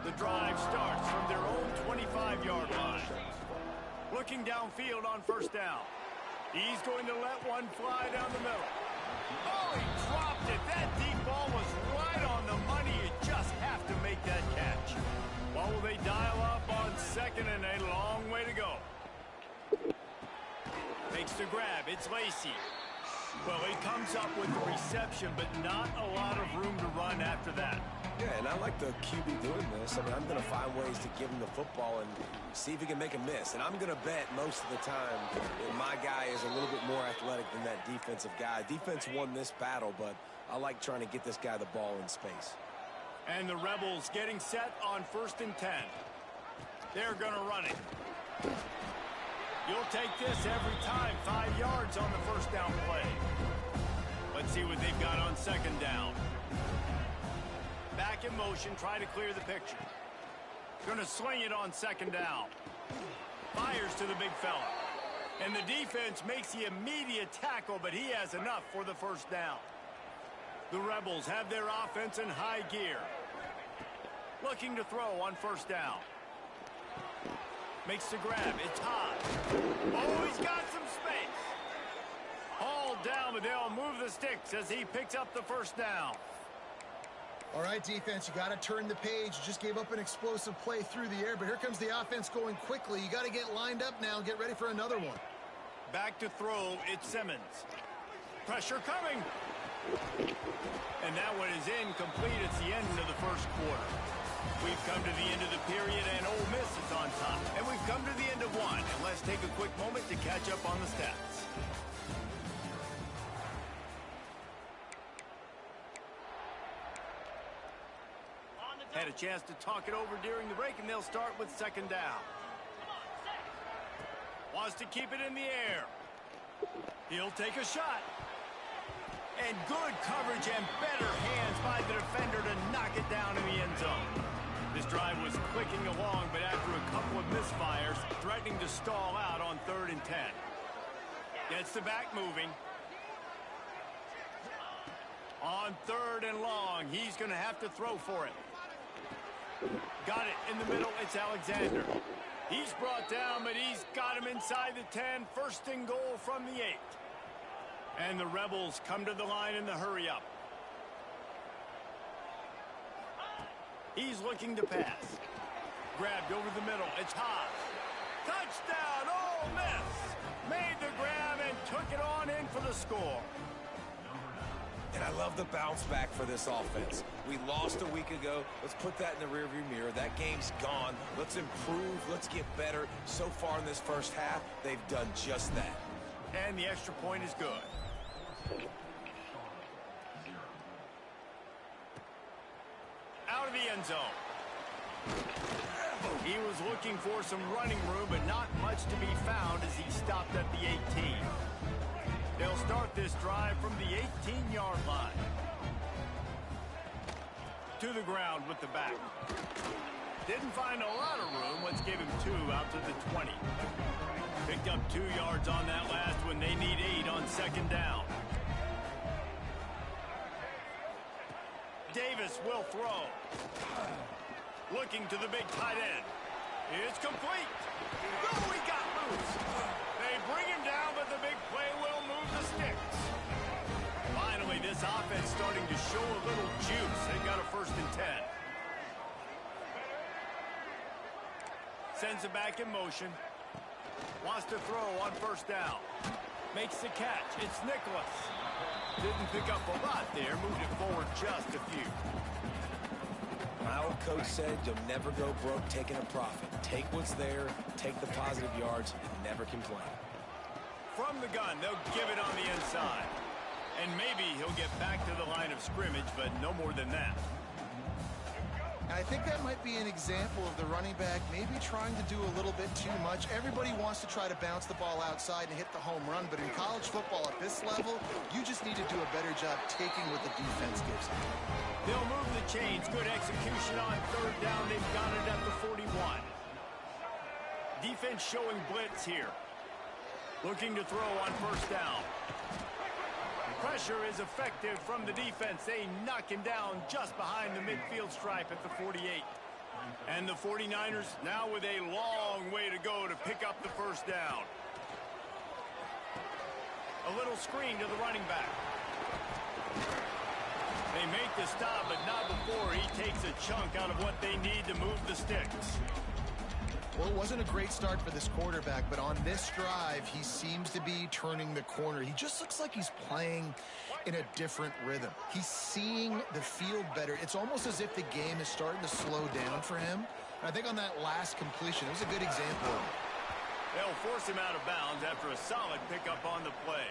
The drive starts from their own 25-yard line. Looking downfield on first down. He's going to let one fly down the middle. Oh, he dropped it. That deep ball was right on the money. You just have to make that catch. Well, will they dial up on second and a long way to go? Makes the grab. It's Lacey. Well, he comes up with the reception, but not a lot of room to run after that. Yeah, and I like the QB doing this. I mean, I'm going to find ways to give him the football and see if he can make a miss. And I'm going to bet most of the time that my guy is a little bit more athletic than that defensive guy. Defense won this battle, but I like trying to get this guy the ball in space. And the Rebels getting set on 1st and 10. They're going to run it. You'll take this every time. 5 yards on the first down play. Let's see what they've got on second down. Back in motion, try to clear the picture. Going to sling it on second down. Fires to the big fella. And the defense makes the immediate tackle, but he has enough for the first down. The Rebels have their offense in high gear. Looking to throw on first down. Makes the grab. It's high. Oh, he's got some space. Hauled down, but they'll move the sticks as he picks up the first down. All right, defense, you got to turn the page. You just gave up an explosive play through the air, but here comes the offense going quickly. You got to get lined up now and get ready for another one. Back to throw, it's Simmons. Pressure coming. And that one is incomplete. It's the end of the first quarter. We've come to the end of the period, and Ole Miss is on top. And we've come to the end of one. And let's take a quick moment to catch up on the stats. Had a chance to talk it over during the break, and they'll start with second down. Wants to keep it in the air. He'll take a shot. And good coverage and better hands by the defender to knock it down in the end zone. This drive was clicking along, but after a couple of misfires, threatening to stall out on 3rd and 10. Gets the back moving. On 3rd and long, he's going to have to throw for it. Got it in the middle. It's Alexander. He's brought down, but he's got him inside the 10. 1st and goal from the 8. And the Rebels come to the line in the hurry-up. He's looking to pass. Grabbed over the middle. It's hot. Touchdown, Ole Miss. Made the grab and took it on in for the score. And I love the bounce back for this offense. We lost a week ago. Let's put that in the rearview mirror. That game's gone. Let's improve. Let's get better. So far in this first half, they've done just that. And the extra point is good. Out of the end zone. He was looking for some running room, but not much to be found as he stopped at the 18. They'll start this drive from the 18-yard line. To the ground with the back. Didn't find a lot of room. Let's give him 2 out to the 20. Picked up 2 yards on that last one. They need 8 on second down. Davis will throw. Looking to the big tight end. It's complete. Oh, he got loose. They bring him down, but the big play will move the sticks. Finally, this offense starting to show a little juice. They got a 1st and 10. Sends it back in motion. Wants to throw on first down. Makes the catch. It's Nicholas. Didn't pick up a lot there. Moved it forward just a few. My old coach said you'll never go broke taking a profit. Take what's there, take the positive yards, and never complain. From the gun, they'll give it on the inside. And maybe he'll get back to the line of scrimmage, but no more than that. I think that might be an example of the running back maybe trying to do a little bit too much. Everybody wants to try to bounce the ball outside and hit the home run, but in college football at this level, you just need to do a better job taking what the defense gives you. They'll move the chains. Good execution on 3rd down. They've got it at the 41. Defense showing blitz here. Looking to throw on first down. Pressure is effective from the defense. They knock him down just behind the midfield stripe at the 48. And the 49ers now with a long way to go to pick up the first down. A little screen to the running back. They make the stop, but not before he takes a chunk out of what they need to move the sticks. Well, it wasn't a great start for this quarterback, but on this drive, he seems to be turning the corner. He just looks like he's playing in a different rhythm. He's seeing the field better. It's almost as if the game is starting to slow down for him. And I think on that last completion, it was a good example. They'll force him out of bounds after a solid pickup on the play.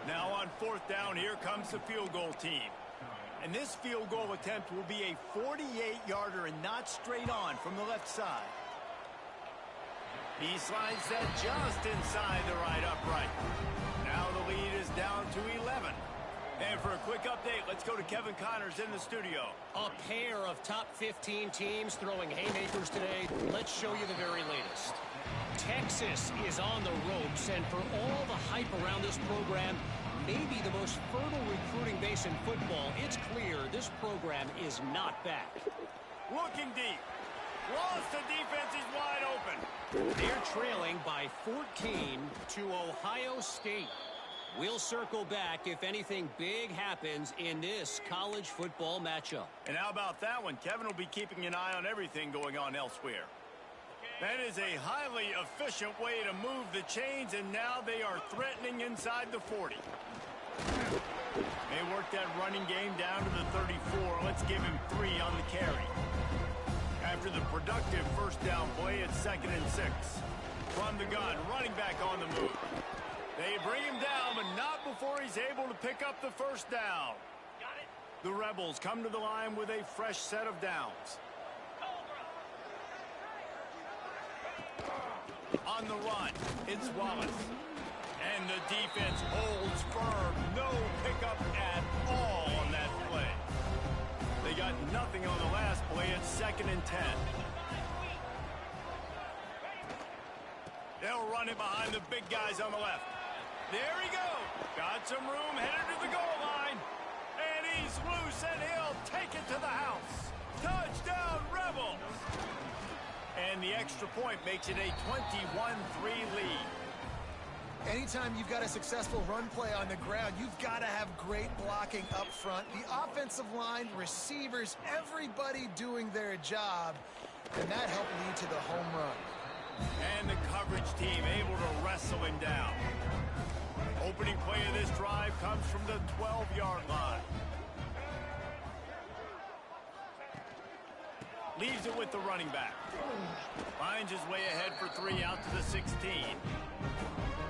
Now on fourth down, here comes the field goal team. And this field goal attempt will be a 48-yarder and not straight on from the left side. He slides that just inside the right upright. Now the lead is down to 11. And for a quick update, let's go to Kevin Connors in the studio. A pair of top 15 teams throwing haymakers today. Let's show you the very latest. Texas is on the ropes, and for all the hype around this program, maybe the most fertile recruiting base in football, it's clear this program is not back. Looking deep. Lost, the defense is wide open. They're trailing by 14 to Ohio State. We'll circle back if anything big happens in this college football matchup. And how about that one? Kevin will be keeping an eye on everything going on elsewhere. That is a highly efficient way to move the chains, and now they are threatening inside the 40. They work that running game down to the 34. Let's give him 3 on the carry. After the productive first down play, it's 2nd and 6. From the gun, running back on the move. They bring him down, but not before he's able to pick up the first down. The Rebels come to the line with a fresh set of downs. On the run, it's Wallace. And the defense holds firm. No pickup at all on that play. They got nothing on the last play. It's 2nd and 10. They'll run it behind the big guys on the left. There he goes. Got some room, headed to the goal line. And he's loose, and he'll take it to the house. Touchdown, Rebels. And the extra point makes it a 21-3 lead. Anytime you've got a successful run play on the ground, you've got to have great blocking up front. The offensive line, receivers, everybody doing their job. And that helped lead to the home run. And the coverage team able to wrestle him down. Opening play of this drive comes from the 12-yard line. Leaves it with the running back. Finds his way ahead for 3 out to the 16.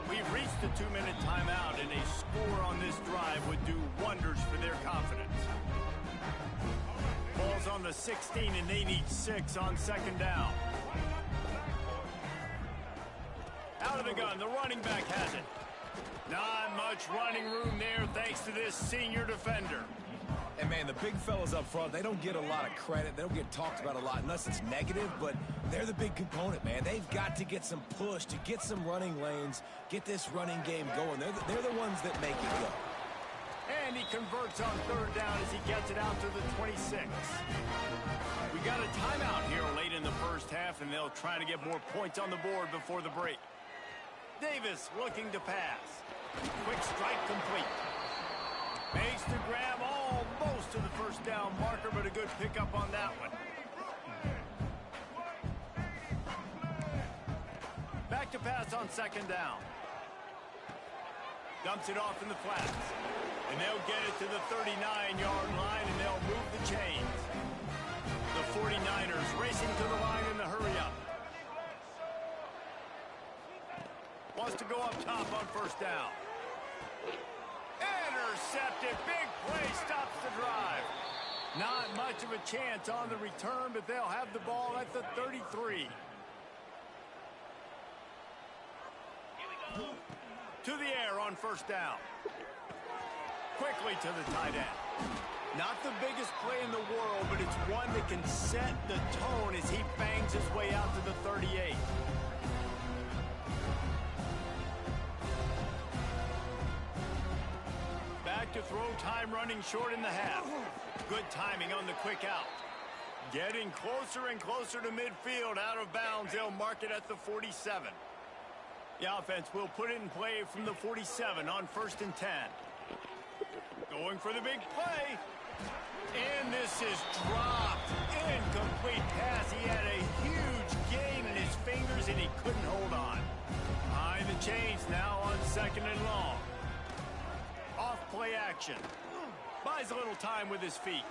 We've reached the 2-minute timeout, and a score on this drive would do wonders for their confidence. Ball's on the 16, and they need 6 on 2nd down. Out of the gun, the running back has it. Not much running room there thanks to this senior defender. And, man, the big fellas up front, they don't get a lot of credit. They don't get talked about a lot unless it's negative, but they're the big component, man. They've got to get some push, to get some running lanes, get this running game going. They're the ones that make it go. And he converts on 3rd down as he gets it out to the 26. We got a timeout here late in the first half, and they'll try to get more points on the board before the break. Davis looking to pass. Quick strike complete. Makes the grab almost to the first down marker, but a good pickup on that one. Back to pass on 2nd down. Dumps it off in the flats. And they'll get it to the 39-yard line, and they'll move the chains. The 49ers racing to the line in the hurry-up. Wants to go up top on 1st down. Intercepted. Big play stops the drive. Not much of a chance on the return, but they'll have the ball at the 33. To the air on 1st down. Quickly to the tight end. Not the biggest play in the world, but it's one that can set the tone as he bangs his way out to the 38. Back to throw, time running short in the half. Good timing on the quick out. Getting closer and closer to midfield. Out of bounds. They'll mark it at the 47. The offense will put it in play from the 47 on 1st and 10. Going for the big play. And this is dropped. Incomplete pass. He had a huge gain in his fingers, and he couldn't hold on. Behind the chains now on 2nd and long. Off play action. Buys a little time with his feet.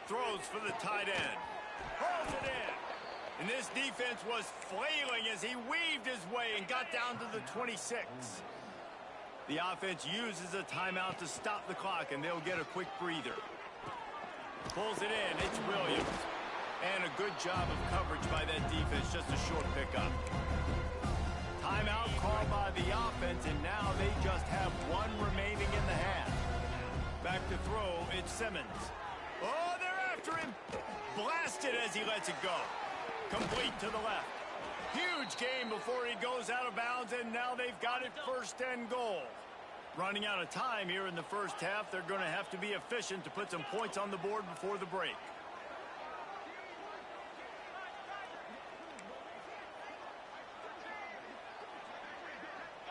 Throws for the tight end. Hurls it in. And this defense was flailing as he weaved his way and got down to the 26. The offense uses a timeout to stop the clock, and they'll get a quick breather. Pulls it in. It's Williams. And a good job of coverage by that defense. Just a short pickup. Timeout called by the offense, and now they just have one remaining in the half. Back to throw. It's Simmons. Oh, they're after him. Blasted as he lets it go. Complete to the left. Huge gain before he goes out of bounds, and now they've got it 1st and goal. Running out of time here in the first half. They're going to have to be efficient to put some points on the board before the break.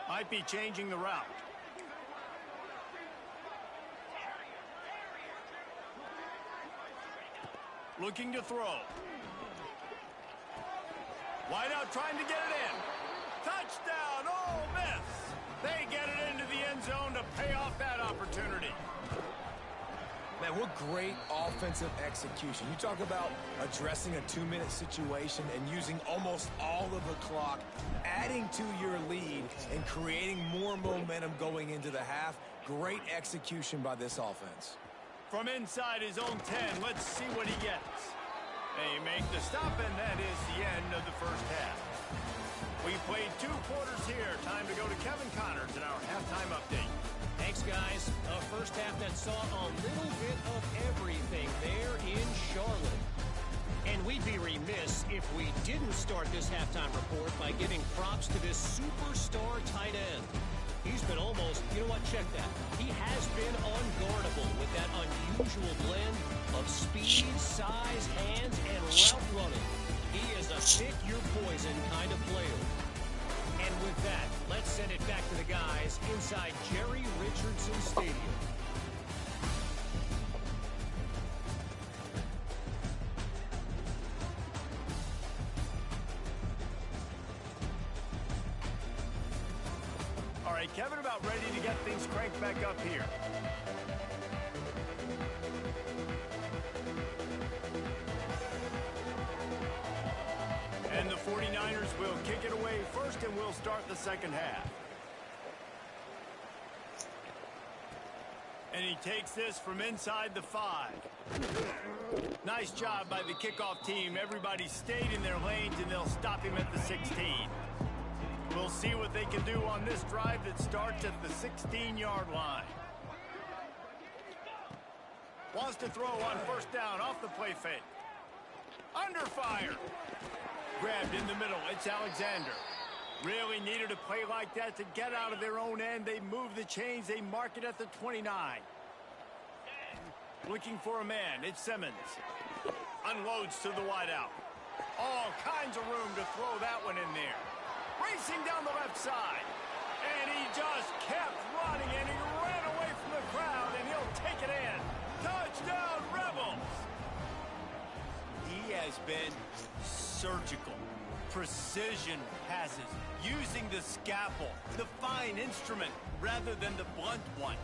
Might be changing the route. Looking to throw. Wide out trying to get it in. Touchdown, Ole Miss. They get it into the end zone to pay off that opportunity. Man, what great offensive execution. You talk about addressing a 2-minute situation and using almost all of the clock, adding to your lead and creating more momentum going into the half. Great execution by this offense. From inside his own 10, let's see what he gets. They make the stop, and that is the end of the first half. We played 2 quarters here. Time to go to Kevin Connors in our halftime update. Thanks, guys. A first half that saw a little bit of everything there in Charlotte. And we'd be remiss if we didn't start this halftime report by giving props to this superstar tight end. He's been almost, you know what, check that. He has been unguardable with that unusual blend of speed, size, hands, and route running. He is a pick-your-poison kind of player. And with that, let's send it back to the guys inside Jerry Richardson Stadium. All right, Kevin, about ready to get things cranked back up here. And the 49ers will kick it away first, and we'll start the second half. And he takes this from inside the 5. Nice job by the kickoff team. Everybody stayed in their lanes, and they'll stop him at the 16. We'll see what they can do on this drive that starts at the 16-yard line. Wants to throw on 1st down off the play fake. Under fire. Grabbed in the middle. It's Alexander. Really needed a play like that to get out of their own end. They move the chains. They mark it at the 29. Looking for a man. It's Simmons. Unloads to the wideout. All kinds of room to throw that one in there. Racing down the left side. And he just kept running, and he ran away from the crowd, and he'll take it in. Touchdown, Rebels! He has been surgical. Precision passes. Using the scalpel, the fine instrument, rather than the blunt one.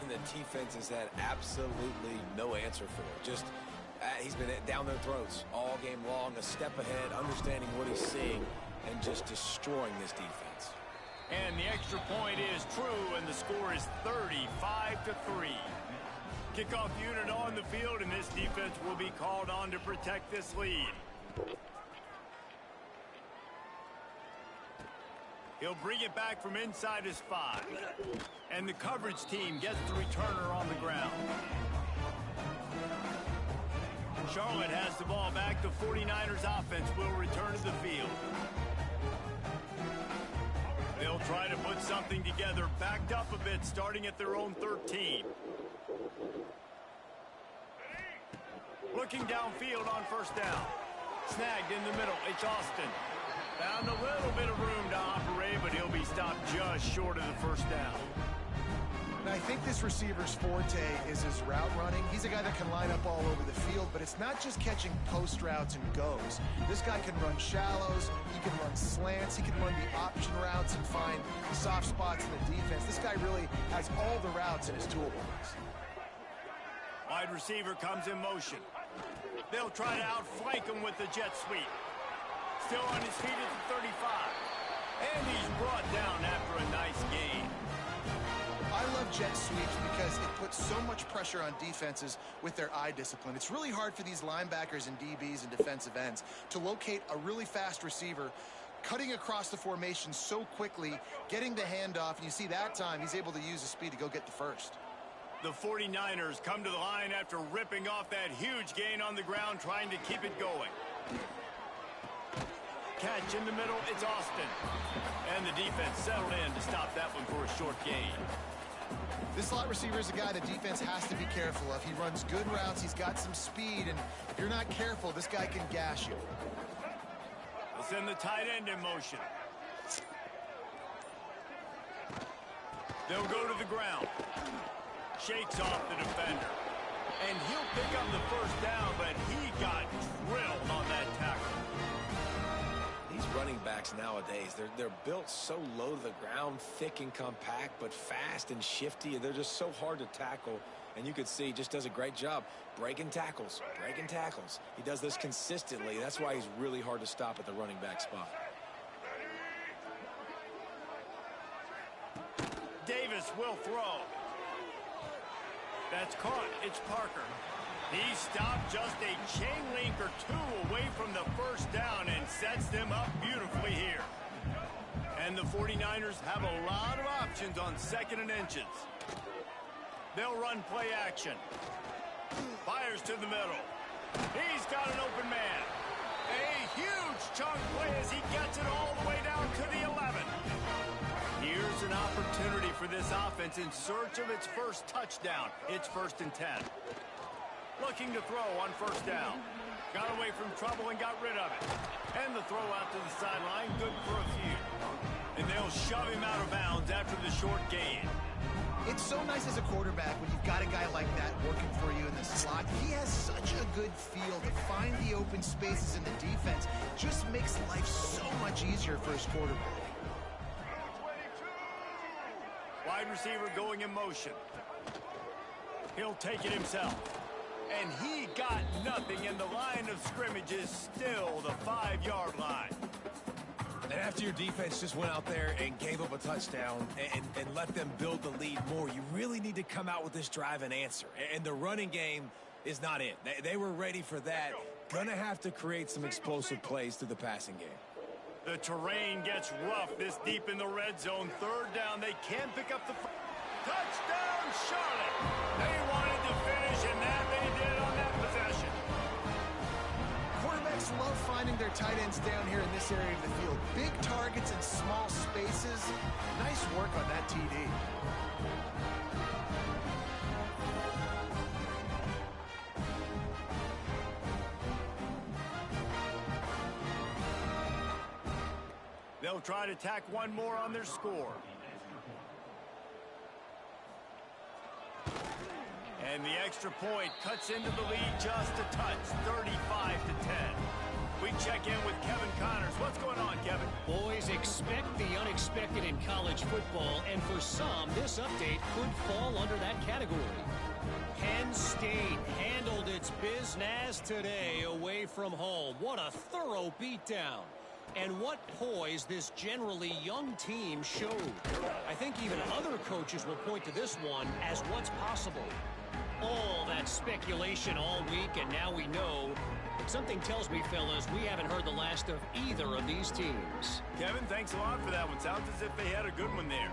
And the defense has had absolutely no answer for it. Just, he's been down their throats all game long, a step ahead, understanding what he's seeing, and just destroying this defense. And the extra point is true, and the score is 35-3. Kickoff unit on the field, and this defense will be called on to protect this lead. He'll bring it back from inside his 5. And the coverage team gets the returner on the ground. Charlotte has the ball back. The 49ers offense will return to the field. They'll try to put something together, backed up a bit, starting at their own 13. Looking downfield on first down. Snagged in the middle. It's Austin. Found a little bit of room to operate, but he'll be stopped just short of the first down. And I think this receiver's forte is his route running. He's a guy that can line up all over the field, but it's not just catching post routes and goes. This guy can run shallows, he can run slants, he can run the option routes and find soft spots in the defense. This guy really has all the routes in his toolbox. Wide receiver comes in motion. They'll try to outflank him with the jet sweep. Still on his feet at the 35. And he's brought down after a nice gain. I love jet sweeps because it puts so much pressure on defenses with their eye discipline. It's really hard for these linebackers and DBs and defensive ends to locate a really fast receiver cutting across the formation so quickly, getting the handoff, and you see that time he's able to use his speed to go get the first. The 49ers come to the line after ripping off that huge gain on the ground, trying to keep it going. Catch in the middle, it's Austin. And the defense settled in to stop that one for a short gain. This slot receiver is a guy the defense has to be careful of. He runs good routes, he's got some speed, and if you're not careful, this guy can gash you. They'll send the tight end in motion. They'll go to the ground. Shakes off the defender. And he'll pick up the first down, but he got drilled on that tackle. These running backs nowadays, they're built so low to the ground, thick and compact, but fast and shifty. They're just so hard to tackle. And you could see he just does a great job breaking tackles, breaking tackles. He does this consistently. That's why he's really hard to stop at the running back spot. Davis will throw. That's caught. It's Parker. He stopped just a chain link or two away from the first down and sets them up beautifully here. And the 49ers have a lot of options on 2nd and inches. They'll run play action. Fires to the middle. He's got an open man. A huge chunk play as he gets it all the way down to the 11. Here's an opportunity for this offense in search of its first touchdown. It's 1st and 10. Looking to throw on first down. Got away from trouble and got rid of it. And the throw out to the sideline, good for a few. And they'll shove him out of bounds after the short gain. It's so nice as a quarterback when you've got a guy like that working for you in the slot. He has such a good feel to find the open spaces in the defense. Just makes life so much easier for his quarterback. Wide receiver going in motion. He'll take it himself. And he got nothing, and the line of scrimmage is still the 5-yard line. And after your defense just went out there and gave up a touchdown and let them build the lead more, you really need to come out with this drive and answer. And the running game is not it. They were ready for that. Gonna have to create some explosive plays through the passing game. The terrain gets rough this deep in the red zone. 3rd down, they can pick up the touchdown, Charlotte. They wanted to finish, and that they did on that possession. Quarterbacks love finding their tight ends down here in this area of the field. Big targets and small spaces. Nice work on that TD. They'll try to tack one more on their score. And the extra point cuts into the lead just a touch, 35-10. We check in with Kevin Connors. What's going on, Kevin? Boys, expect the unexpected in college football, and for some, this update could fall under that category. Penn State handled its business today away from home. What a thorough beatdown. And what poise this generally young team showed. I think even other coaches will point to this one as what's possible. All that speculation all week, and now we know. But something tells me, fellas, we haven't heard the last of either of these teams. Kevin, thanks a lot for that one. Sounds as if they had a good one there.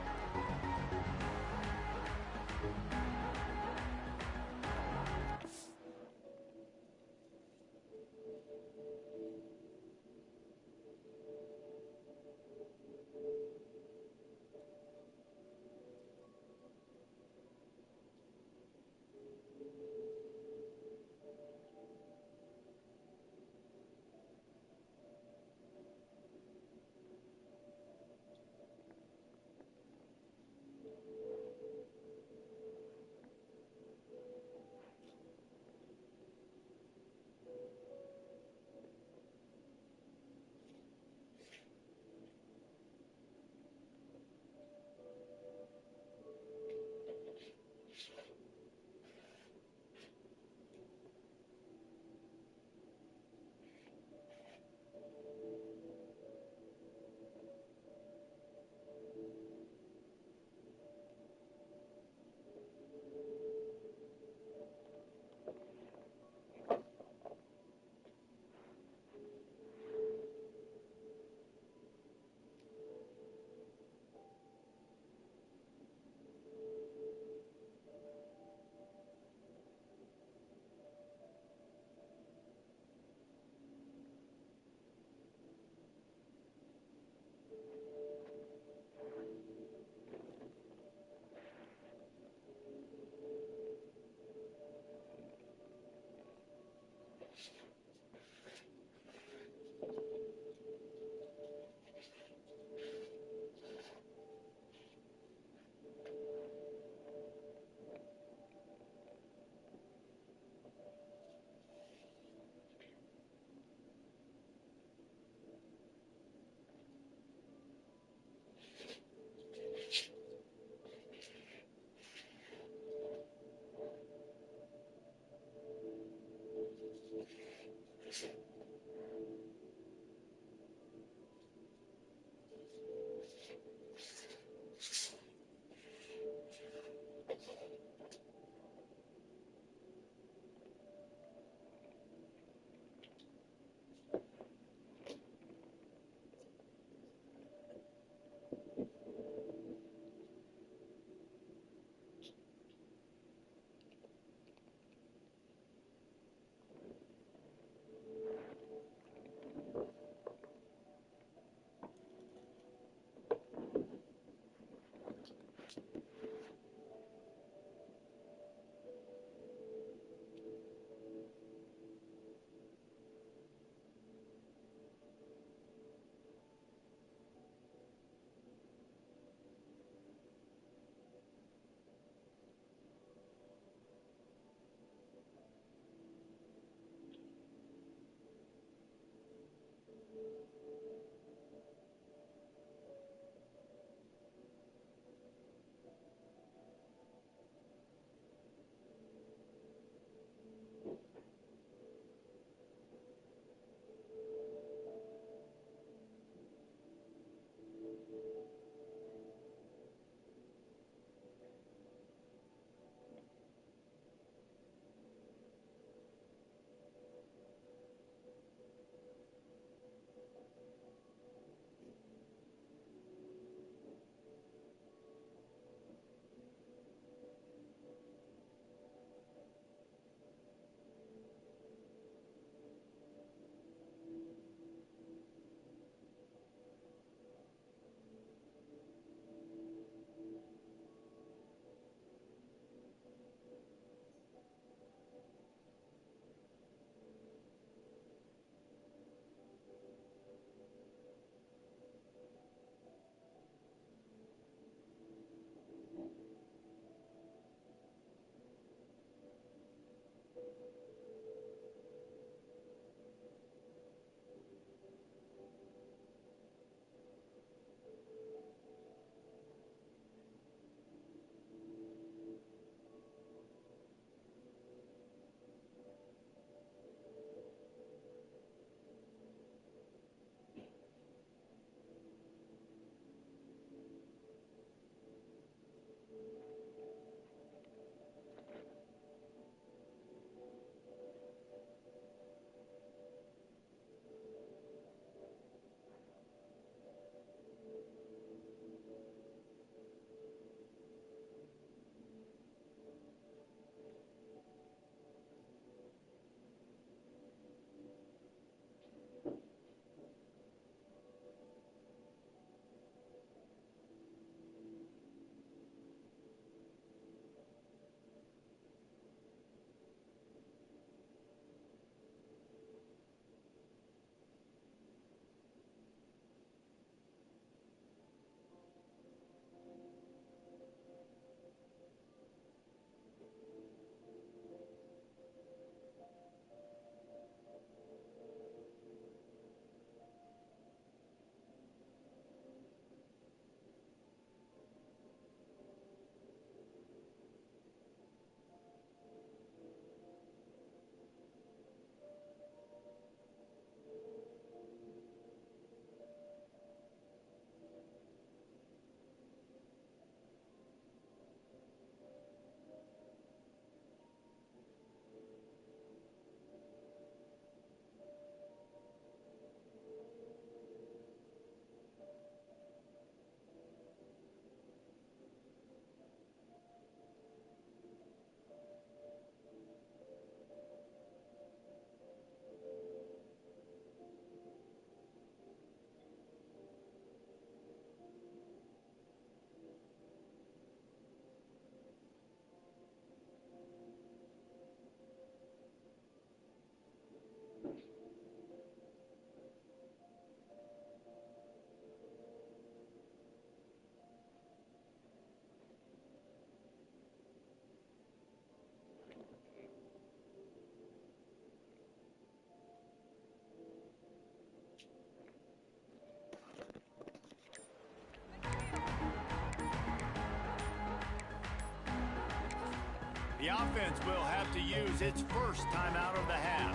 The offense will have to use its first timeout of the half.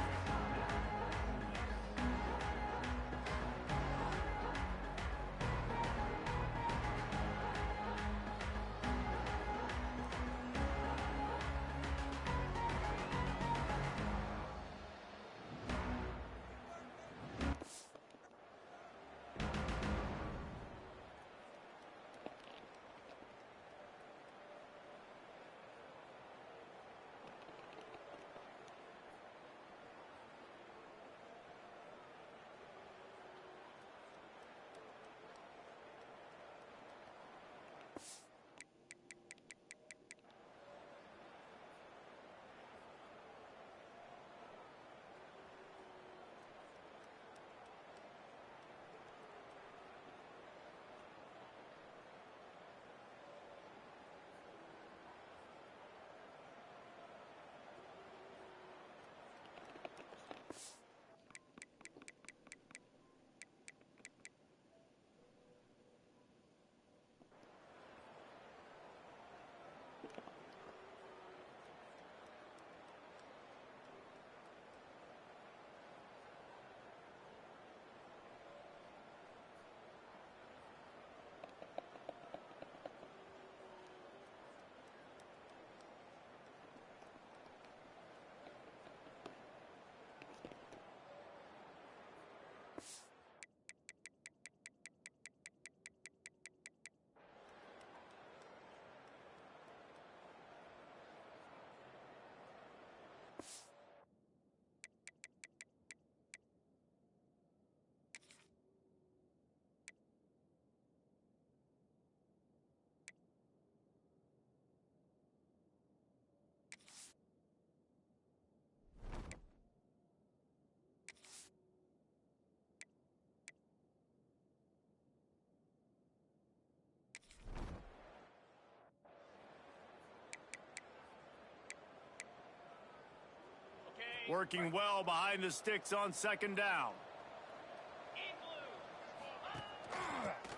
Working well behind the sticks on second down.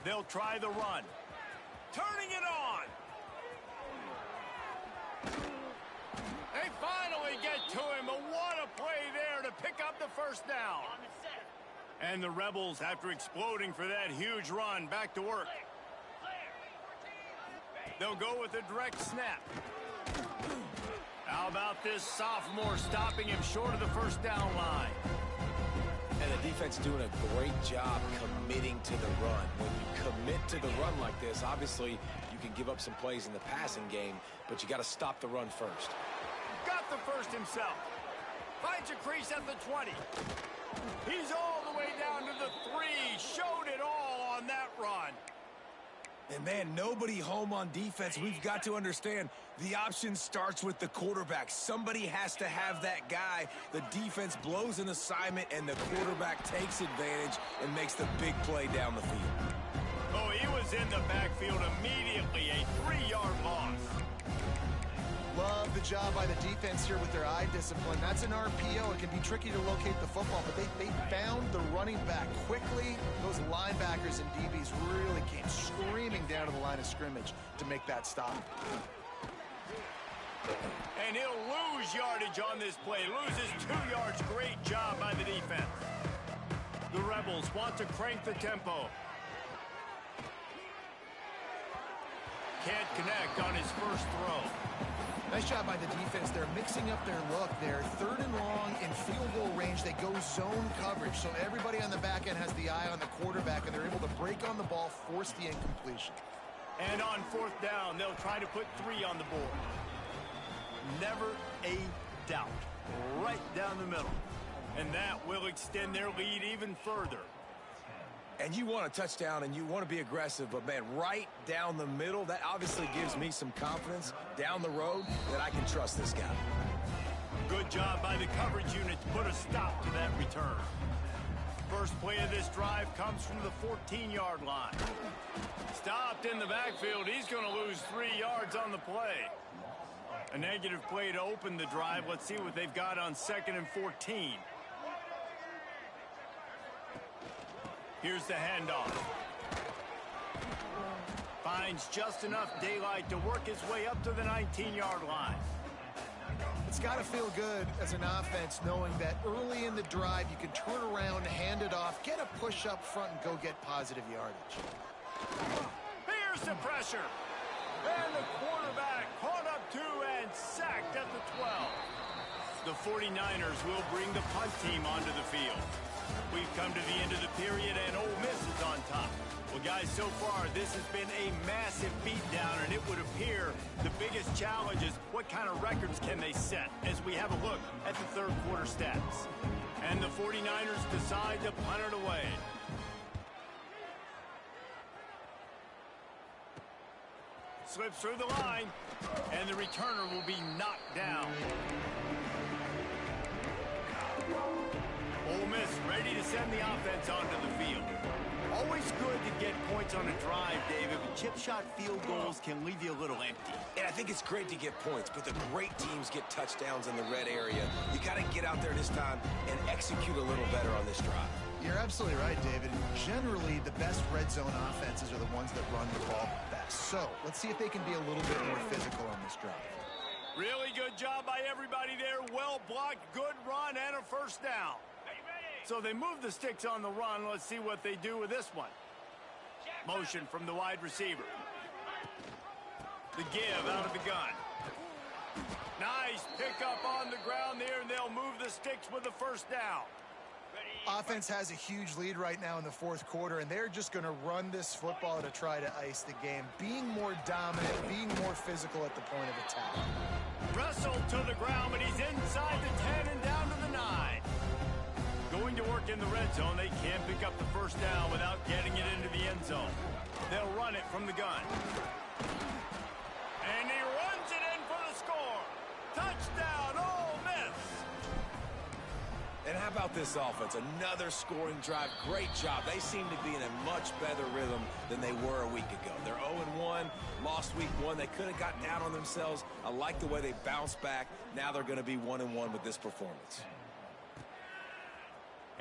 They'll try the run. Turning it on. They finally get to him, but what a play there to pick up the first down. And the Rebels, after exploding for that huge run, back to work. They'll go with a direct snap. How about this sophomore stopping him short of the first down line? And the defense doing a great job committing to the run. When you commit to the run like this, obviously you can give up some plays in the passing game, but you got to stop the run first. Got the first himself. Finds a crease at the 20. He's all the way down to the 3. Showed it all on that run. And, man, nobody home on defense. We've got to understand the option starts with the quarterback. Somebody has to have that guy. The defense blows an assignment, and the quarterback takes advantage and makes the big play down the field. Oh, he was in the backfield immediately. A 3-yard loss. Love the job by the defense here with their eye discipline. That's an RPO. It can be tricky to locate the football, but they found the running back quickly. Those linebackers and DBs really came screaming down to the line of scrimmage to make that stop. And he'll lose yardage on this play. Loses 2 yards. Great job by the defense. The Rebels want to crank the tempo. Can't connect on his first throw. Nice job by the defense. They're mixing up their look there. 3rd and long in field goal range. They go zone coverage. So everybody on the back end has the eye on the quarterback, and they're able to break on the ball, force the incompletion. And on 4th down, they'll try to put 3 on the board. Never a doubt. Right down the middle. And that will extend their lead even further. And you want a touchdown and you want to be aggressive, but, man, right down the middle, that obviously gives me some confidence down the road that I can trust this guy. Good job by the coverage unit to put a stop to that return. First play of this drive comes from the 14-yard line. Stopped in the backfield. He's going to lose 3 yards on the play. A negative play to open the drive. Let's see what they've got on 2nd and 14. Here's the handoff. Finds just enough daylight to work his way up to the 19-yard line. It's got to feel good as an offense knowing that early in the drive you can turn around, hand it off, get a push up front, and go get positive yardage. Here's the pressure. And the quarterback caught up to and sacked at the 12. The 49ers will bring the punt team onto the field. We've come to the end of the period, and Ole Miss is on top. Well, guys, so far, this has been a massive beatdown, and it would appear the biggest challenge is what kind of records can they set as we have a look at the third quarter stats. And the 49ers decide to punt it away. Slips through the line, and the returner will be knocked down. Ole Miss ready to send the offense onto the field. Always good to get points on a drive, David, but chip shot field goals can leave you a little empty. And I think it's great to get points, but the great teams get touchdowns in the red area. You got to get out there this time and execute a little better on this drive. You're absolutely right, David. Generally, the best red zone offenses are the ones that run the ball best. So let's see if they can be a little bit more physical on this drive. Really good job by everybody there. Well blocked, good run, and a first down. So they move the sticks on the run. Let's see what they do with this one. Motion from the wide receiver. The give out of the gun. Nice pickup on the ground there, and they'll move the sticks with the first down. Offense has a huge lead right now in the fourth quarter, and they're just going to run this football to try to ice the game. Being more dominant, being more physical at the point of attack. Wrestled to the ground, but he's inside the 10 and down to the 9. Going to work in the red zone, they can't pick up the first down without getting it into the end zone. They'll run it from the gun. And he runs it in for the score. Touchdown, Ole Miss. And how about this offense? Another scoring drive. Great job. They seem to be in a much better rhythm than they were a week ago. They're 0-1, lost week 1. They could have gotten down on themselves. I like the way they bounced back. Now they're going to be 1-1 with this performance.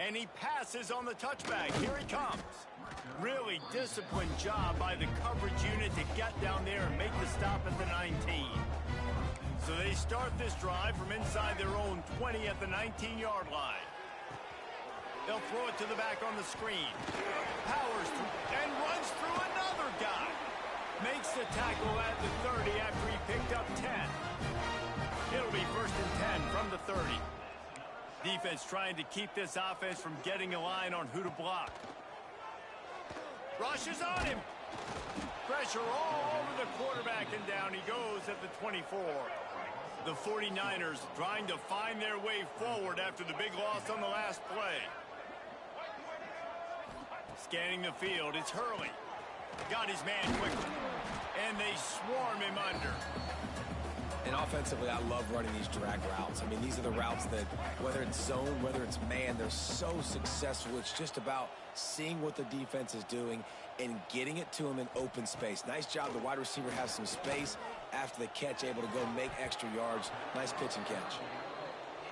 And he passes on the touchback. Here he comes. Really disciplined job by the coverage unit to get down there and make the stop at the 19. So they start this drive from inside their own 20 at the 19-yard line. They'll throw it to the back on the screen. Powers through and runs through another guy. Makes the tackle at the 30 after he picked up 10. It'll be 1st and 10 from the 30. Defense trying to keep this offense from getting a line on who to block. Rushes on him. Pressure all over the quarterback, and down he goes at the 24. The 49ers trying to find their way forward after the big loss on the last play. Scanning the field, it's Hurley. Got his man quickly. And they swarm him under. And offensively, I love running these drag routes. I mean, these are the routes that, whether it's zone, whether it's man, they're so successful. It's just about seeing what the defense is doing and getting it to him in open space. Nice job. The wide receiver has some space after the catch, able to go make extra yards. Nice pitch and catch.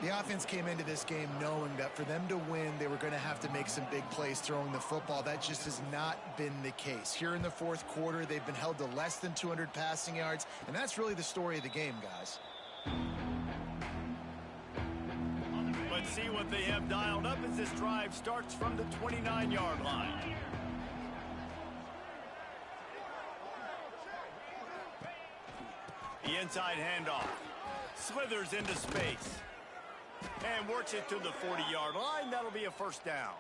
The offense came into this game knowing that for them to win, they were going to have to make some big plays throwing the football. That just has not been the case. Here in the fourth quarter, they've been held to less than 200 passing yards, and that's really the story of the game, guys. Let's see what they have dialed up as this drive starts from the 29-yard line. The inside handoff. Slithers into space. And works it to the 40-yard line. That'll be a 1st down.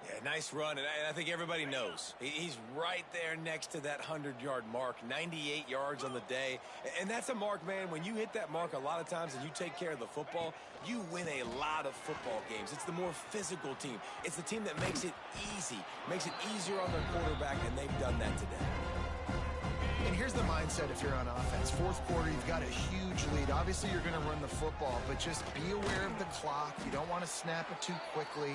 Yeah, nice run, and I think everybody knows. He's right there next to that 100-yard mark, 98 yards on the day. And that's a mark, man. When you hit that mark a lot of times and you take care of the football, you win a lot of football games. It's the more physical team. It's the team that makes it easy, makes it easier on their quarterback, and they've done that today. And here's the mindset if you're on offense. Fourth quarter, you've got a huge lead. Obviously, you're going to run the football, but just be aware of the clock. You don't want to snap it too quickly.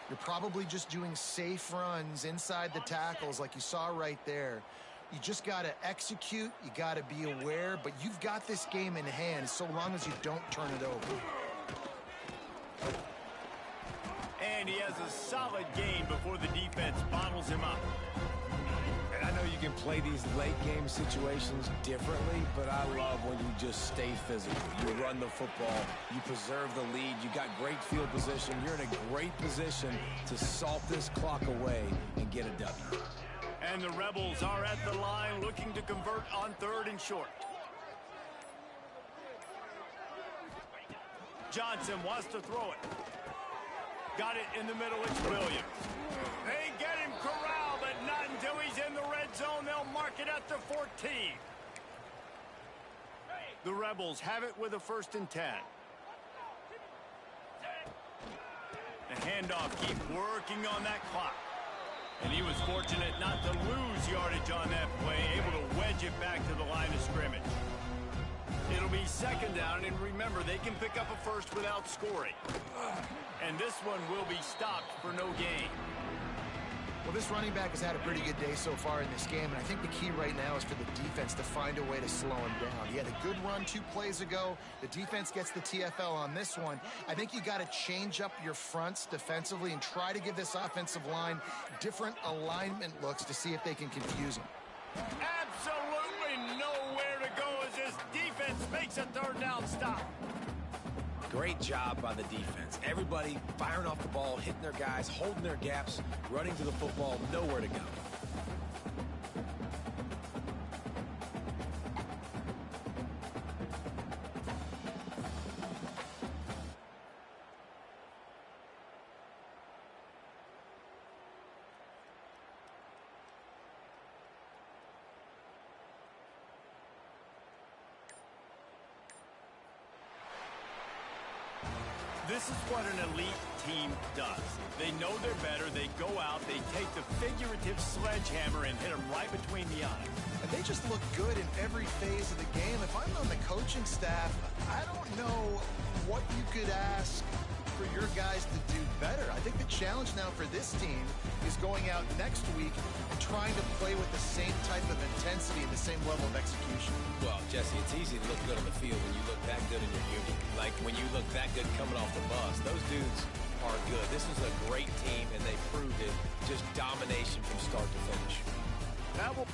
You're probably just doing safe runs inside the tackles like you saw right there. You just got to execute. You got to be aware, but you've got this game in hand so long as you don't turn it over. And he has a solid gain before the defense bottles him up. And I know you can play these late game situations differently, but I love when you just stay physical. You run the football, you preserve the lead, you got great field position, you're in a great position to salt this clock away and get a W. And the Rebels are at the line looking to convert on 3rd and short. Johnson wants to throw it. Got it in the middle, it's Williams. They get him corralled, but not until he's in the red zone. They'll mark it at the 14. The Rebels have it with a 1st and 10. The handoff keep working on that clock. And he was fortunate not to lose yardage on that play, able to wedge it back to the line of scrimmage. It'll be 2nd down, and remember, they can pick up a 1st without scoring. And this one will be stopped for no gain. Well, this running back has had a pretty good day so far in this game, and I think the key right now is for the defense to find a way to slow him down. He had a good run 2 plays ago. The defense gets the TFL on this one. I think you got to change up your fronts defensively and try to give this offensive line different alignment looks to see if they can confuse him. Absolutely nowhere to go as this defense makes a 3rd down stop. Great job by the defense. Everybody firing off the ball, hitting their guys, holding their gaps, running to the football, nowhere to go. This is what an elite team does. They know they're better. They go out. They take the figurative sledgehammer and hit them right between the eyes. And they just look good in every phase of the game. If I'm on the coaching staff, I don't know what you could ask for your guys to do better. I think the challenge now for this team is going out next week and trying to play with the same type of intensity and the same level of execution. Well, Jesse, it's easy to look good on the field when you look that good in your union. Like when you look that good coming off the bus. Those dudes are good. this is a great team, and they proved it. Just domination from start to finish. That will...